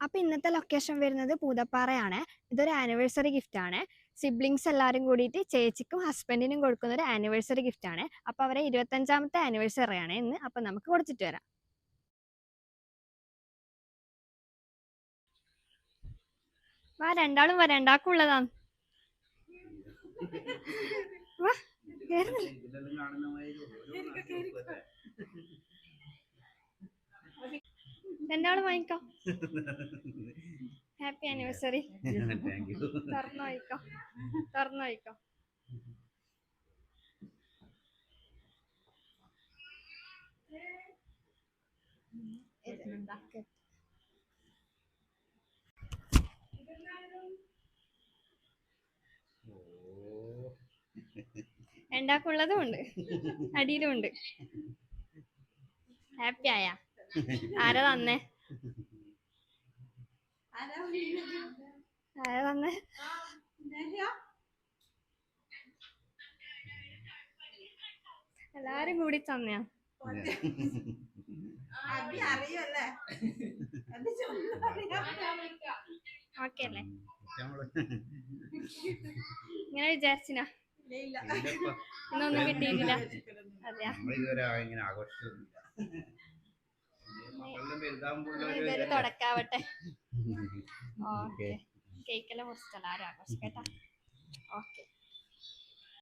അപ്പൊ ഇന്നത്തെ ലൊക്കേഷൻ വരുന്നത് പൂതപ്പാറയാണ്. ഇതൊരു ആനിവേഴ്സറി ഗിഫ്റ്റ് ആണ്. സിബ്ലിങ്സ് എല്ലാവരും കൂടിയിട്ട് ചേച്ചിക്കും ഹസ്ബൻഡിനും കൊടുക്കുന്ന ഒരു ആനിവേഴ്സറി ഗിഫ്റ്റ് ആണ്. അപ്പൊ അവരെ 25ാമത്തെ ആനിവേഴ്സറി ആണ് ഇന്ന്. അപ്പൊ നമുക്ക് കൊടുത്തിട്ട് വരാം. വാ, രണ്ടാളും വാ, രണ്ടാൾക്കും ഉള്ളതാണ്. വാ, രണ്ടാളും വാങ്ങിക്കോ. Happy anniversary. തുറന്നു വായിക്കോ, തുറന്നു വായിക്കോ. രണ്ടാൾക്കുള്ളതും ഉണ്ട്, അടിയിലും ഉണ്ട്. ഹാപ്പി ആയാ? ആരാ തന്നേ? ആരാ തന്നേ? എല്ലാരും കൂടി തന്നെയാ? ഓക്കെ അല്ലേ? ഇങ്ങനെ വിചാരിച്ചിനാ? ഇന്നൊന്നും കിട്ടിയിട്ടില്ല. അതെയാ? ഇതൊരു തുടക്കാവട്ടെ. ഓക്കെ, കേക്കെല്ലാം മുറിച്ചല്ലോ, ആരും ആഘോഷിക്കട്ടെ. ഓക്കെ.